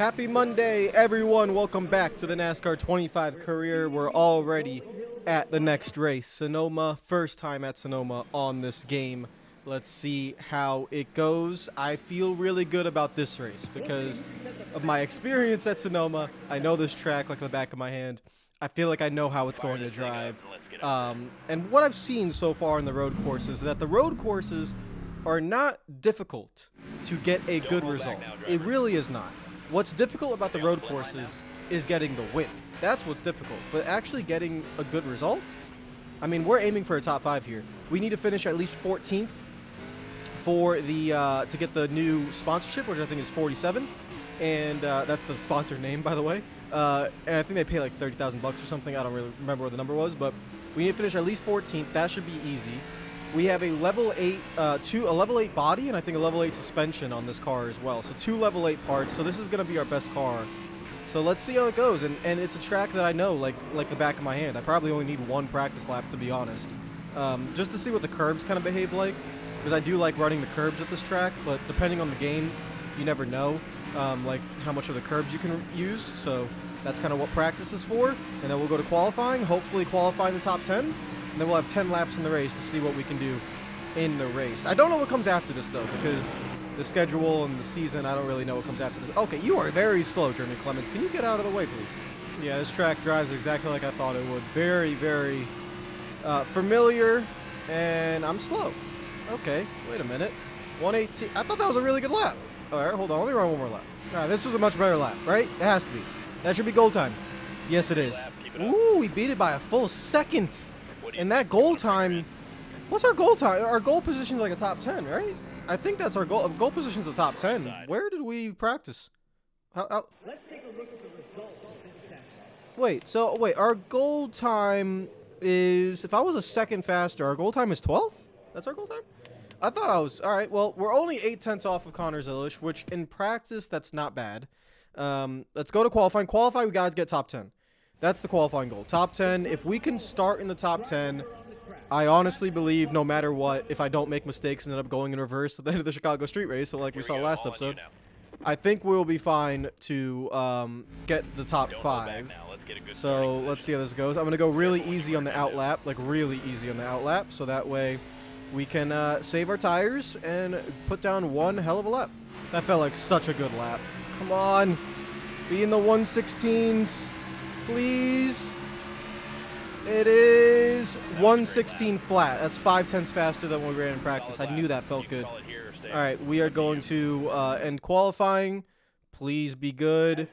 Happy Monday, everyone. Welcome back to the NASCAR 25 career. We're already at the next race. Sonoma, first time at Sonoma on this game. Let's see how it goes. I feel really good about this race because of my experience at Sonoma. I know this track like the back of my hand. I feel like I know how it's going to drive. And what I've seen so far in the road courses is that the road courses are not difficult to get a good result. It really is not. What's difficult about the road courses is getting the win. That's what's difficult. But actually getting a good result? I mean, we're aiming for a top 5 here. We need to finish at least 14th for the to get the new sponsorship, which I think is 47. And that's the sponsor name, by the way. And I think they pay like 30,000 bucks or something. I don't really remember what the number was, but we need to finish at least 14th. That should be easy. We have a level 8, a level 8 body, and I think a level 8 suspension on this car as well. So 2 level 8 parts. So this is going to be our best car. So let's see how it goes. And it's a track that I know like the back of my hand. I probably only need 1 practice lap, to be honest, just to see what the curbs kind of behave like, because I do like running the curbs at this track. But depending on the game, you never know like how much of the curbs you can use. So that's kind of what practice is for. And then we'll go to qualifying, hopefully qualify in the top 10. And then we'll have 10 laps in the race to see what we can do in the race. I don't know what comes after this, though, because the schedule and the season, I don't really know what comes after this. Okay, you are very slow, Jeremy Clements. Can you get out of the way, please? Yeah, this track drives exactly like I thought it would. Very, very familiar, and I'm slow. Okay, wait a minute. 118. I thought that was a really good lap. All right, hold on. Let me run one more lap. All right, this was a much better lap, right? It has to be. That should be goal time. Yes, it is. Ooh, we beat it by a full second. And that goal time, what's our goal time? Our goal position is like a top 10, right? I think that's our goal. Goal position is a top 10. Where did we practice? How? Let's take a look at the results of this session. Wait, our goal time is, if I was a second faster, our goal time is 12th? That's our goal time? I thought I was, all right, well, we're only 8/10 off of Connor Zilish, which in practice, that's not bad. Let's go to qualifying. Qualify, we got to get top 10. That's the qualifying goal. Top 10. If we can start in the top 10, I honestly believe no matter what, if I don't make mistakes and end up going in reverse at the end of the Chicago street race, so like we saw last episode, I think we'll be fine to get the top 5. So let's see how this goes. I'm going to go really easy on the outlap, like really easy on the outlap, so that way we can save our tires and put down one hell of a lap. That felt like such a good lap. Come on. Be in the 116s. Please. It is 116 flat. That's 5/10 faster than when we ran in practice. I knew that felt good. All right, we are going to end qualifying. Please be good.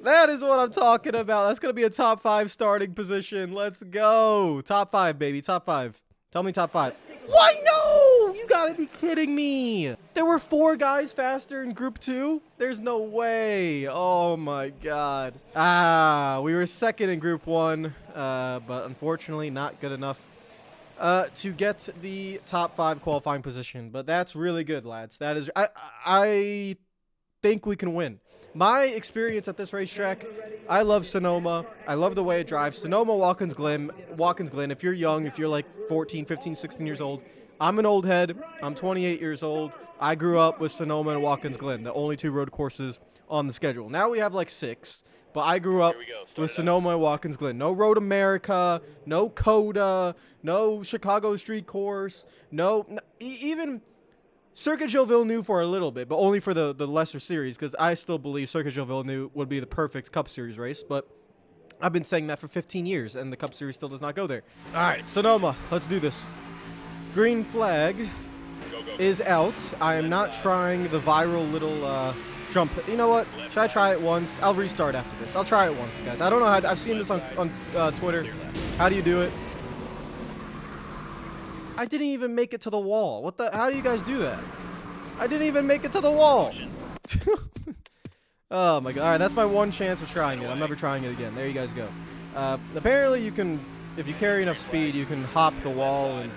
That is what I'm talking about. That's going to be a top 5 starting position. Let's go. Top 5, baby. Top 5. Tell me top 5. Why no? You gotta be kidding me. There were 4 guys faster in Group 2? There's no way. Oh my God. We were second in Group 1, but unfortunately not good enough to get the top 5 qualifying position. But that's really good, lads. That is, I think we can win. My experience at this racetrack, I love Sonoma. I love the way it drives. Sonoma, Watkins Glen. If you're young, if you're like 14, 15, 16 years old, I'm an old head. I'm 28 years old. I grew up with Sonoma and Watkins Glen, the only 2 road courses on the schedule. Now we have like 6, but I grew up with Sonoma and Watkins Glen. No Road America, no Coda, no Chicago Street Course, even Circuit Gilles Villeneuve for a little bit, but only for the lesser series, because I still believe Circuit Gilles Villeneuve would be the perfect Cup Series race, but I've been saying that for 15 years, and the Cup Series still does not go there. All right, Sonoma, let's do this. Green flag is out. I am not trying the viral little jump. You know what? Should I try it once? I'll restart after this. I'll try it once, guys. I don't know how. I've seen this on Twitter. How do you do it? I didn't even make it to the wall. What the? How do you guys do that? I didn't even make it to the wall. Oh my God. All right, that's my one chance of trying it. I'm never trying it again. There you guys go. Apparently you can, if you carry enough speed, you can hop the wall. And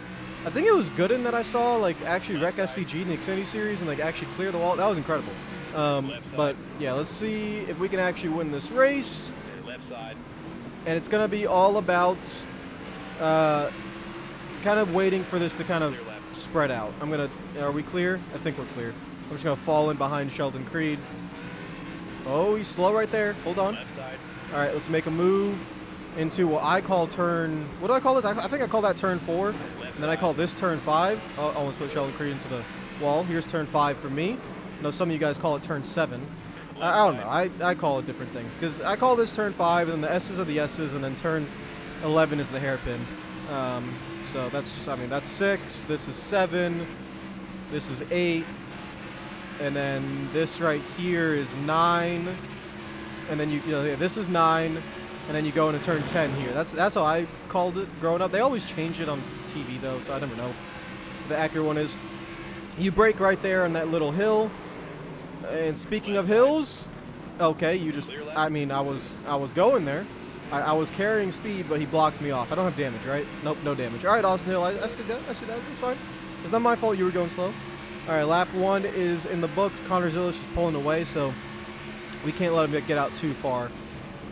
I think it was good in that I saw like actually wreck SVG in the Xfinity Series and like actually clear the wall. That was incredible. But yeah, let's see if we can actually win this race. And it's going to be all about kind of waiting for this to kind of spread out. Are we clear? I think we're clear. I'm just gonna fall in behind Sheldon Creed. Oh, he's slow right there. Hold on. All right, let's make a move into what I call turn. What do I call this? I think I call that turn 4, and then I call this turn 5. Oh, I almost put Sheldon Creed into the wall. Here's turn 5 for me. I know some of you guys call it turn 7. I don't know. I call it different things because I call this turn 5, and then the S's are the S's, and then turn 11 is the hairpin. So that's just, I mean, that's 6. This is 7. This is 8. And then this right here is 9. And then this is 9. And then you go into turn 10 here. That's how I called it growing up. They always change it on TV though, so I never know what the accurate one is. You brake right there on that little hill. And speaking of hills, okay, you just, I mean, I was going there. I was carrying speed, but he blocked me off. I don't have damage, right? Nope, no damage. All right, Austin Hill, I see that. It's fine. It's not my fault you were going slow. All right, lap 1 is in the books. Connor Zilish is pulling away, so we can't let him get out too far.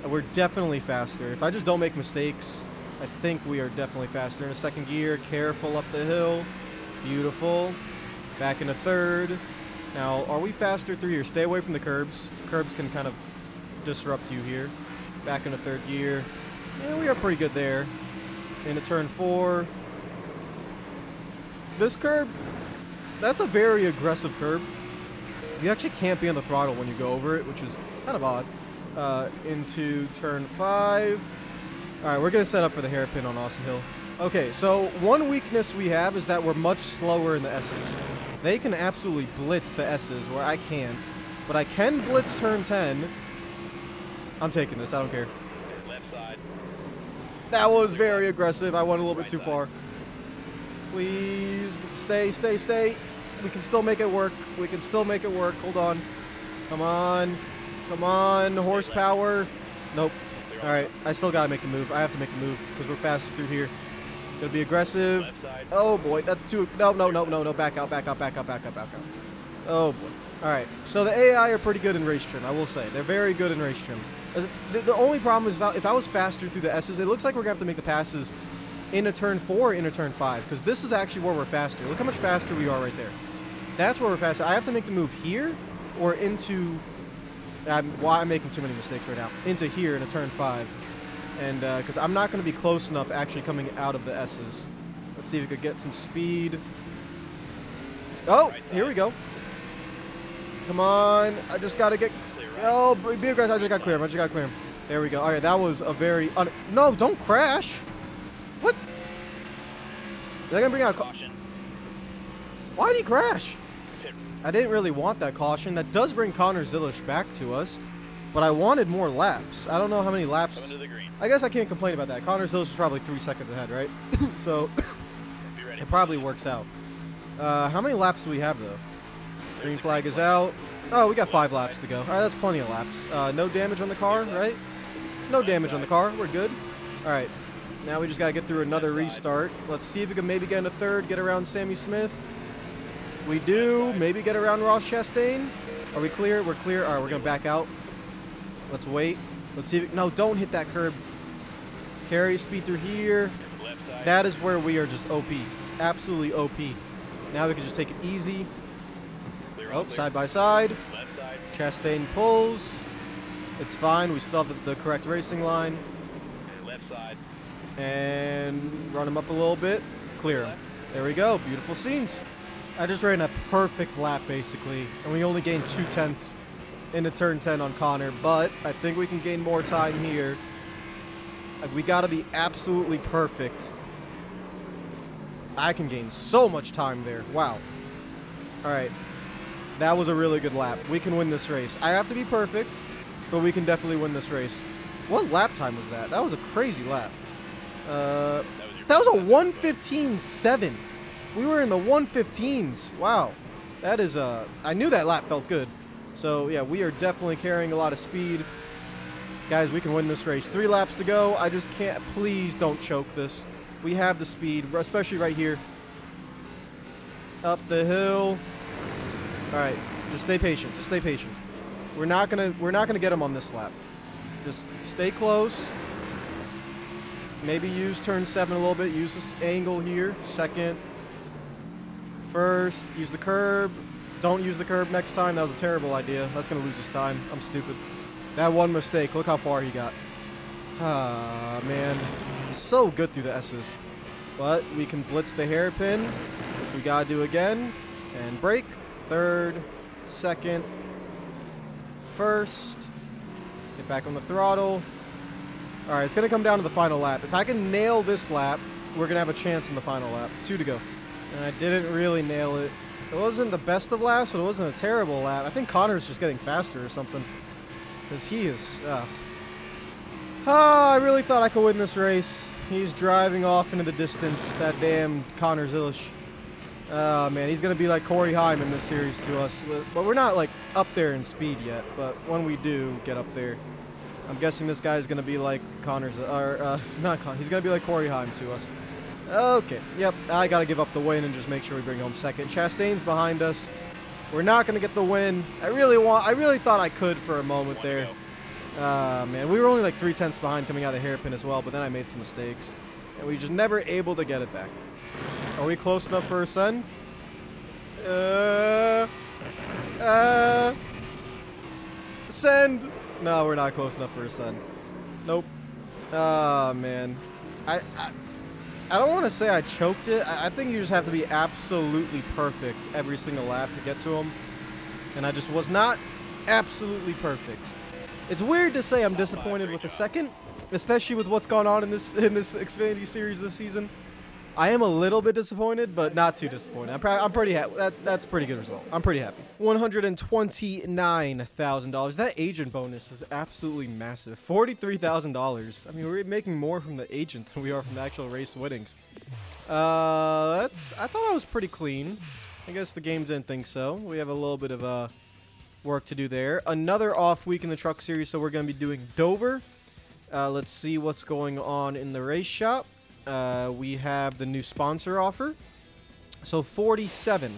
We're definitely faster. If I just don't make mistakes, I think we are definitely faster. In a second gear, careful up the hill. Beautiful. Back in a third. Now, are we faster through here? Stay away from the curbs. Curbs can kind of disrupt you here. Back in a third gear. Yeah, we are pretty good there. Into turn 4. This curb, that's a very aggressive curb. You actually can't be on the throttle when you go over it, which is kind of odd. Into turn 5. All right, we're going to set up for the hairpin on Austin Hill. Okay, so one weakness we have is that we're much slower in the S's. They can absolutely blitz the S's where I can't, but I can blitz turn 10. I'm taking this. I don't care. Left side. That was very aggressive. I went a little bit too far. Please stay. We can still make it work. Hold on. Come on. Horsepower. Nope. All right. I still got to make the move. I have to make the move because we're faster through here. Gonna be aggressive. Oh boy, that's too. No. Back out. Oh boy. All right. So the AI are pretty good in race trim. I will say they're very good in race trim. The only problem is if I was faster through the S's, it looks like we're gonna have to make the passes into turn 4, into turn 5, because this is actually where we're faster. Look how much faster we are right there. That's where we're faster. I have to make the move here or into. I'm making too many mistakes right now. Into here in a turn 5. And because I'm not going to be close enough actually coming out of the S's. Let's see if we could get some speed. Oh, here we go. Come on. I just got to get... Oh, be aggressive. I just got to clear him. There we go. All right, that was a very... No, don't crash. What? Is that going to bring out... Caution. Why did he crash? I didn't really want that caution. That does bring Connor Zilish back to us. But I wanted more laps. I don't know how many laps. I guess I can't complain about that. Connor Zilish is probably 3 seconds ahead, right? So it probably works out. How many laps do we have, though? Green flag is out. Oh, we got 5 laps to go. All right, that's plenty of laps. No damage on the car, right? No damage on the car. We're good. All right. Now we just got to get through another restart. Let's see if we can maybe get in a third, get around Sammy Smith. We do. Maybe get around Ross Chastain. Are we clear? We're clear. All right, we're going to back out. Let's wait. Let's see. No, don't hit that curb. Carry speed through here. That is where we are just OP. Absolutely OP. Now we can just take it easy. Oh, side by side. Chastain pulls. It's fine. We still have the correct racing line. Left side. And run him up a little bit. Clear him. There we go. Beautiful scenes. I just ran a perfect lap, basically. And we only gained 2/10 into turn 10 on Connor. But I think we can gain more time here. Like, we got to be absolutely perfect. I can gain so much time there. Wow. All right. That was a really good lap. We can win this race. I have to be perfect, but we can definitely win this race. What lap time was that? That was a crazy lap. That was a 1:15.7. We were in the 1:15s. Wow. That is I knew that lap felt good. So, yeah, we are definitely carrying a lot of speed. Guys, we can win this race. 3 laps to go. I just can't. Please don't choke this. We have the speed, especially right here. Up the hill. All right, just stay patient. Just stay patient. We're not gonna get him on this lap. Just stay close. Maybe use turn 7 a little bit. Use this angle here. Second. first. Use the curb. Don't use the curb next time. That was a terrible idea. That's going to lose us time. I'm stupid. That one mistake. Look how far he got. Ah, man. So good through the S's. But we can blitz the hairpin, which we got to do again. And brake. Third. Second. First. Get back on the throttle. All right, it's going to come down to the final lap. If I can nail this lap, we're going to have a chance in the final lap. 2 to go. And I didn't really nail it. It wasn't the best of laps, but it wasn't a terrible lap. I think Connor's just getting faster or something. Because he is... I really thought I could win this race. He's driving off into the distance. That damn Connor Zilish. Oh, man, he's going to be like Corey Heim in this series to us. But we're not, like, up there in speed yet. But when we do get up there, I'm guessing this guy is going to be like Connor's... not Connor. He's going to be like Corey Heim to us. Okay, yep, I got to give up the win and just make sure we bring home second. Chastain's behind us. We're not going to get the win. I really thought I could for a moment there. Man, we were only like 3/10 behind coming out of the hairpin as well, but then I made some mistakes. And we just never able to get it back. Are we close enough for a send? Send! No, we're not close enough for a send. Nope. Man. I don't want to say I choked it. I think you just have to be absolutely perfect every single lap to get to him. And I just was not absolutely perfect. It's weird to say I'm disappointed with the second, especially with what's gone on in this Xfinity series this season. I am a little bit disappointed, but not too disappointed. I'm pretty happy. That's a pretty good result. I'm pretty happy. $129,000. That agent bonus is absolutely massive. $43,000. I mean, we're making more from the agent than we are from the actual race winnings. I thought I was pretty clean. I guess the game didn't think so. We have a little bit of work to do there. Another off week in the truck series, so we're going to be doing Dover. Let's see what's going on in the race shop. We have the new sponsor offer. So 47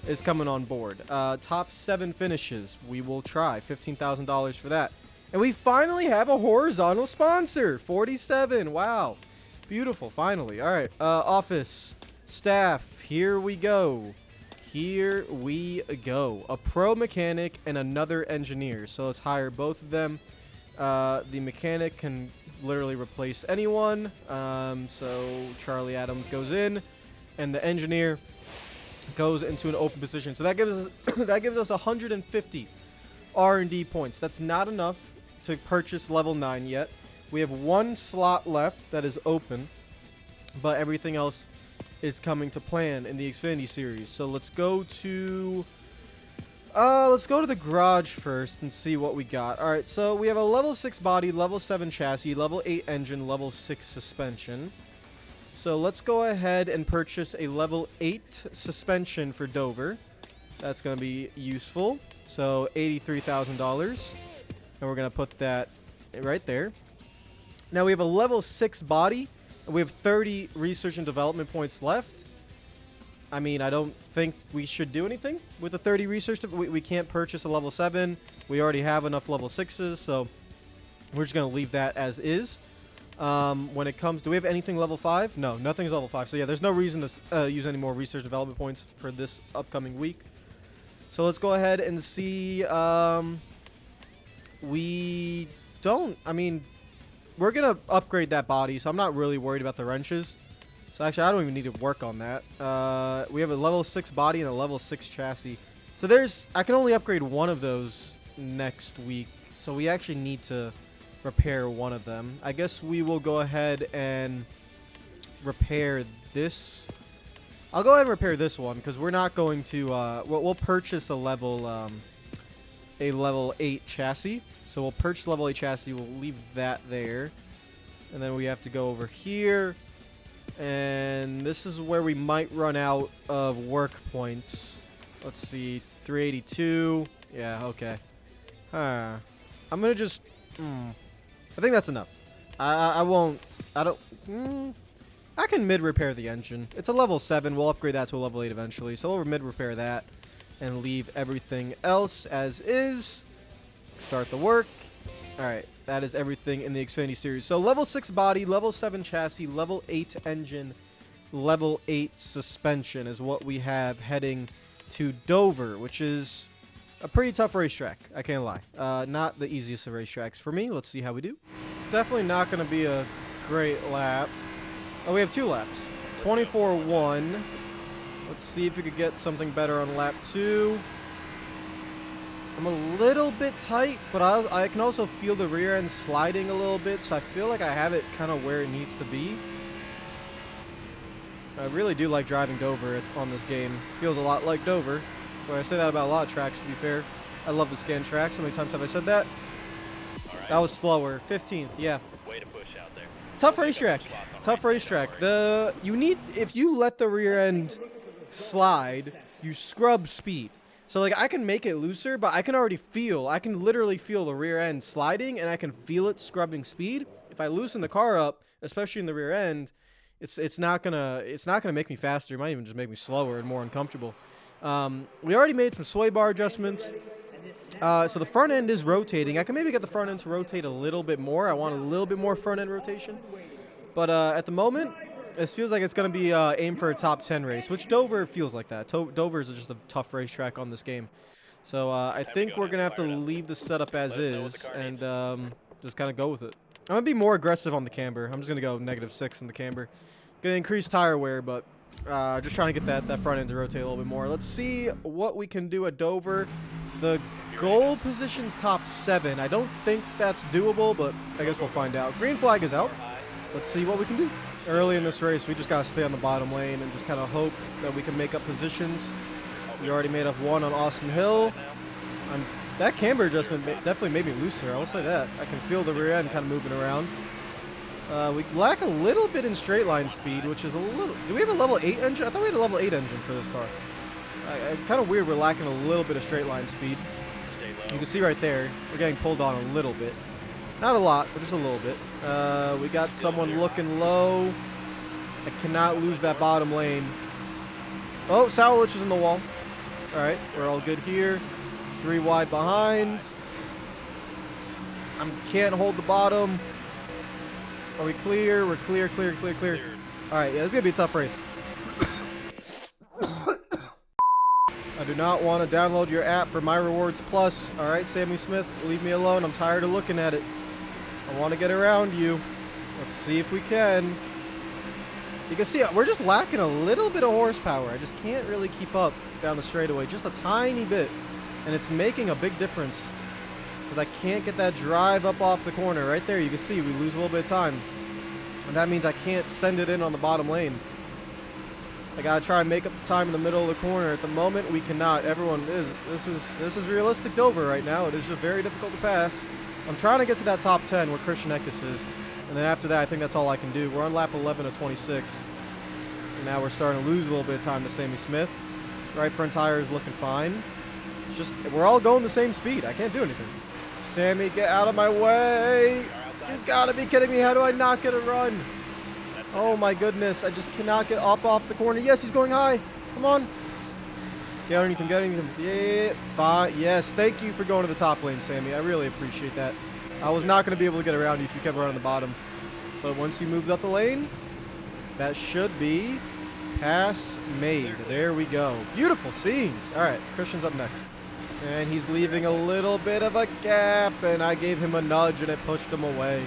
is coming on board. Top 7 finishes. We will try $15,000 for that. And we finally have a horizontal sponsor. 47. Wow. Beautiful. Finally. All right. Office. Staff. Here we go. Here we go. A pro mechanic and another engineer. So let's hire both of them. The mechanic can literally replace anyone. So Charlie Adams goes in, and the engineer goes into an open position. So that gives us that gives us 150 R&D points. That's not enough to purchase level 9 yet. We have 1 slot left that is open, but everything else is coming to plan in the Xfinity series. So let's go to the garage first and see what we got. All right, so we have a level 6 body, level 7 chassis, level 8 engine, level 6 suspension. So let's go ahead and purchase a level 8 suspension for Dover. That's going to be useful. So $83,000. And we're going to put that right there. Now we have a level 6 body, and we have 30 research and development points left. I mean, I don't think we should do anything with the 30 research. We can't purchase a level 7. We already have enough level 6s, so we're just going to leave that as is. When it comes, do we have anything level 5? No, nothing's level 5. So yeah, there's no reason to use any more research development points for this upcoming week. So let's go ahead and see. We don't, I mean, we're going to upgrade that body, so I'm not really worried about the wrenches. So actually, I don't even need to work on that. We have a level 6 body and a level 6 chassis. So I can only upgrade one of those next week. So we actually need to repair one of them. I guess we will go ahead and repair this. I'll go ahead and repair this one because we're not going to, we'll purchase a level 8 chassis. So we'll purchase level 8 chassis. We'll leave that there. And then we have to go over here. And this is where we might run out of work points. Let's see. 382. Yeah, okay. I'm going to just... I think that's enough. I can mid-repair the engine. It's a level 7. We'll upgrade that to a level 8 eventually. So we'll mid-repair that and leave everything else as is. Start the work. Alright, that is everything in the Xfinity series. So level 6 body, level 7 chassis, level 8 engine, level 8 suspension is what we have heading to Dover, which is a pretty tough racetrack, I can't lie. Not the easiest of racetracks for me. Let's see how we do. It's definitely not going to be a great lap. Oh, we have 2 laps. 24-1. Let's see if we could get something better on lap 2. I'm a little bit tight, but I can also feel the rear end sliding a little bit, so I feel like I have it kind of where it needs to be. I really do like driving Dover on this game. Feels a lot like Dover. But I say that about a lot of tracks, to be fair. I love the scan tracks. How many times have I said that? Right. That was slower. 15th, yeah. Way to push out there. Tough racetrack. Tough racetrack. If you let the rear end slide, you scrub speed. So like I can make it looser, but I can literally feel the rear end sliding, and I can feel it scrubbing speed. If I loosen the car up, especially in the rear end, it's not gonna make me faster. It might even just make me slower and more uncomfortable. We already made some sway bar adjustments. So the front end is rotating. I can maybe get the front end to rotate a little bit more. I want a little bit more front end rotation. But at the moment, this feels like it's going to be aimed for a top 10 race, which Dover feels like that. Dover is just a tough racetrack on this game. So I think we're going to have to leave the setup as is and just kind of go with it. I'm going to be more aggressive on the camber. I'm just going to go -6 in the camber. Going to increase tire wear, but just trying to get that front end to rotate a little bit more. Let's see what we can do at Dover. The goal position's top 7. I don't think that's doable, but I guess we'll find out. Green flag is out. Let's see what we can do. Early in this race, we just got to stay on the bottom lane and just kind of hope that we can make up positions. We already made up 1 on Austin Hill. That camber adjustment definitely made me looser. I will say that. I can feel the rear end kind of moving around. We lack a little bit in straight line speed, which is a little... Do we have a level 8 engine? I thought we had a level 8 engine for this car. Kind of weird we're lacking a little bit of straight line speed. You can see right there, we're getting pulled on a little bit. Not a lot, but just a little bit. We got someone looking low. I cannot lose that bottom lane. Oh, Sowlich is in the wall. All right, we're all good here. 3 wide behind. I can't hold the bottom. Are we clear? We're clear, clear, clear, clear. All right, yeah, this is going to be a tough race. I do not want to download your app for My Rewards Plus. All right, Sammy Smith, leave me alone. I'm tired of looking at it. I want to get around you. Let's see if we can. You can see we're just lacking a little bit of horsepower. I just can't really keep up down the straightaway, just a tiny bit. And it's making a big difference because I can't get that drive up off the corner. Right there, you can see we lose a little bit of time. And that means I can't send it in on the bottom lane. I gotta try and make up the time in the middle of the corner. At the moment, we cannot. This is realistic Dover right now. It is just very difficult to pass. I'm trying to get to that top 10 where Christian Eckes is. And then after that, I think that's all I can do. We're on lap 11 of 26. And now we're starting to lose a little bit of time to Sammy Smith. Right front tire is looking fine. It's just, we're all going the same speed. I can't do anything. Sammy, get out of my way. You gotta be kidding me. How do I not get a run? Oh my goodness. I just cannot get up off the corner. Yes, he's going high. Come on. Get underneath him. Get underneath him. Yeah. Fine. Yes. Thank you for going to the top lane, Sammy. I really appreciate that. I was not going to be able to get around you if you kept running the bottom. But once you moved up the lane, that should be pass made. There we go. Beautiful scenes. All right. Christian's up next. And he's leaving a little bit of a gap. And I gave him a nudge and it pushed him away.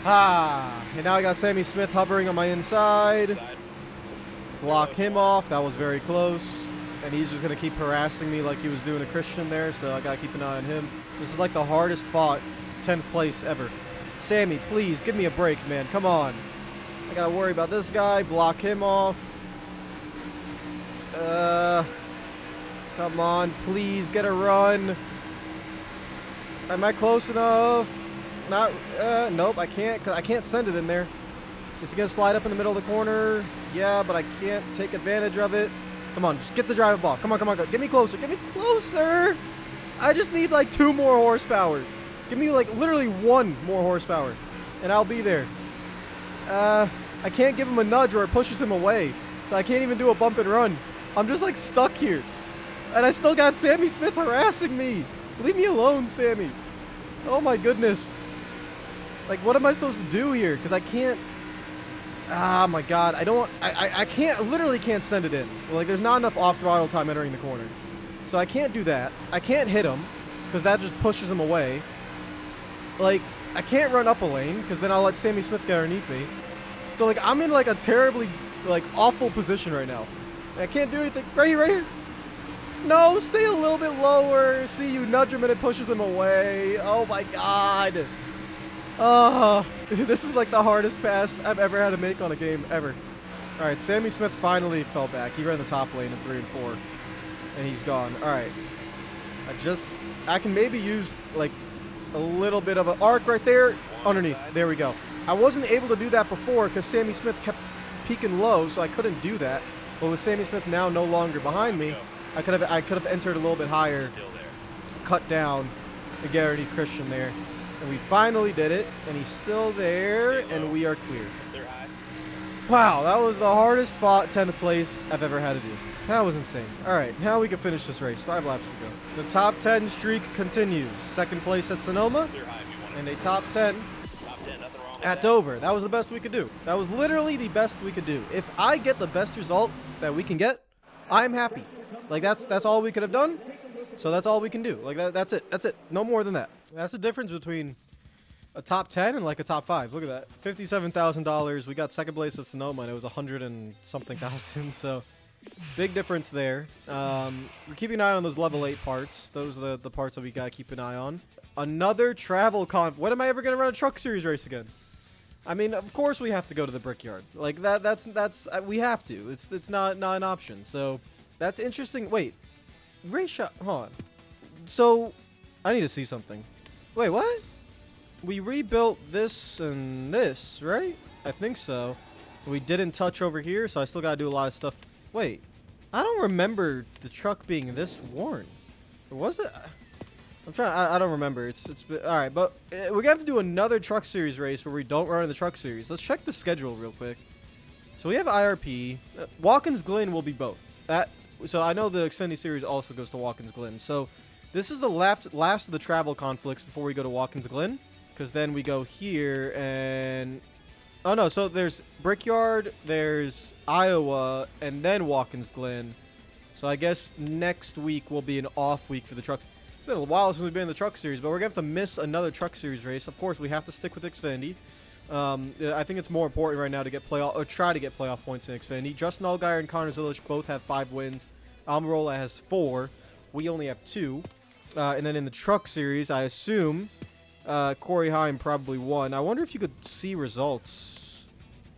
And now I got Sammy Smith hovering on my inside. Block him off. That was very close. And he's just going to keep harassing me like he was doing to Christian there. So I got to keep an eye on him. This is like the hardest fought 10th place ever. Sammy, please give me a break, man. Come on. I got to worry about this guy. Block him off. Come on. Please get a run. Am I close enough? Not. Nope, I can't. 'Cause I can't send it in there. Is he going to slide up in the middle of the corner? Yeah, but I can't take advantage of it. Come on, just get the drive ball. Come on, come on, get me closer. Get me closer. I just need like 2 more horsepower. Give me like literally 1 more horsepower and I'll be there. I can't give him a nudge or it pushes him away. So I can't even do a bump and run. I'm just like stuck here. And I still got Sammy Smith harassing me. Leave me alone, Sammy. Oh my goodness. Like, what am I supposed to do here? Because I can't Ah, my God. I can't, literally can't send it in. Like, there's not enough off throttle time entering the corner. So I can't do that. I can't hit him because that just pushes him away. Like, I can't run up a lane because then I'll let Sammy Smith get underneath me. So, like, I'm in, like, a terribly, like, awful position right now. I can't do anything. Right here, right here. No, stay a little bit lower. See, you nudge him and it pushes him away. Oh, my God. Oh, this is like the hardest pass I've ever had to make on a game ever. All right, Sammy Smith finally fell back. He ran the top lane in 3 and 4, and he's gone. All right, I can maybe use like a little bit of an arc right there underneath. There we go. I wasn't able to do that before because Sammy Smith kept peaking low, so I couldn't do that. But with Sammy Smith now no longer behind me, I could have entered a little bit higher, cut down, and get already Christian there. And we finally did it, and he's still there, and we are clear. Wow, that was the hardest fought 10th place I've ever had to do. That was insane. All right, now we can finish this race. 5 laps to go. The top 10 streak continues. 2nd place at Sonoma, and a top 10 at Dover. That was the best we could do. That was literally the best we could do. If I get the best result that we can get, I'm happy. Like, that's all we could have done. So that's all we can do. Like, that's it. That's it. No more than that. That's the difference between a top 10 and like a top 5. Look at that. $57,000. We got 2nd place at Sonoma, and it was 100 and something thousand. So big difference there. We're keeping an eye on those level 8 parts. Those are the parts that we got to keep an eye on. Another travel con. When am I ever going to run a truck series race again? I mean, of course we have to go to the Brickyard. Like, that's we have to. It's not an option. So that's interesting. Wait. Race shot. Hold on. So, I need to see something. Wait, what? We rebuilt this and this, right? I think so. We didn't touch over here, so I still gotta do a lot of stuff. Wait. I don't remember the truck being this worn. Or was it? I'm trying. I don't remember. It's been, all right, but we're gonna have to do another truck series race where we don't run in the truck series. Let's check the schedule real quick. So we have IRP. Watkins Glen will be both. So I know the Xfinity Series also goes to Watkins Glen. So this is the last of the travel conflicts before we go to Watkins Glen. Because then we go here and... Oh, no. So there's Brickyard, there's Iowa, and then Watkins Glen. So I guess next week will be an off week for the trucks. It's been a while since we've been in the truck series, but we're going to have to miss another truck series race. Of course, we have to stick with Xfinity. I think it's more important right now to get playoff or try to get playoff points in Xfinity. Justin Allgaier and Connor Zilish both have 5 wins. Almirola has 4. We only have 2. And then in the truck series, I assume Corey Heim probably won. I wonder if you could see results.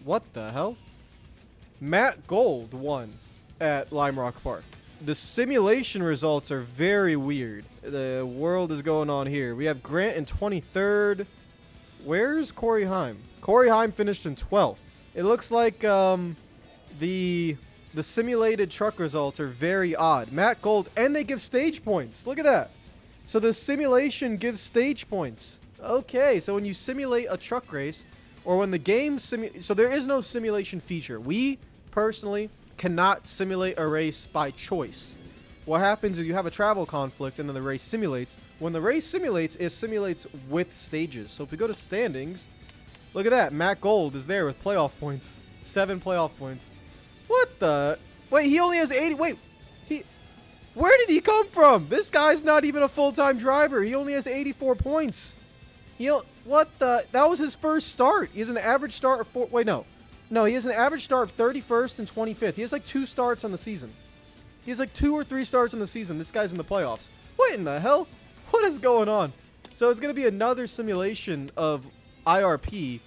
What the hell? Matt Gold won at Lime Rock Park. The simulation results are very weird. The world is going on here. We have Grant in 23rd. Where's Corey Heim? Corey Heim finished in 12th. It looks like the simulated truck results are very odd. Matt Gold, and they give stage points. Look at that. So the simulation gives stage points. Okay, so when you simulate a truck race, or when the game so there is no simulation feature. We personally cannot simulate a race by choice. What happens is you have a travel conflict and then the race simulates. When the race simulates, it simulates with stages. So if we go to standings, look at that. Matt Gold is there with playoff points. 7 playoff points. What the? Wait, he only has 80. Wait, where did he come from? This guy's not even a full-time driver. He only has 84 points. What the? That was his first start. He has an average start of 4. Wait, no. No, he has an average start of 31st and 25th. He has like 2 starts on the season. He has like 2 or 3 starts on the season. This guy's in the playoffs. What in the hell? What is going on? So it's going to be another simulation of IRP.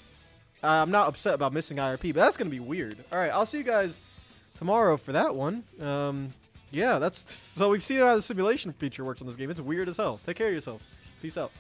I'm not upset about missing IRP, but that's going to be weird. All right, I'll see you guys tomorrow for that one. Yeah, so we've seen how the simulation feature works on this game. It's weird as hell. Take care of yourselves. Peace out.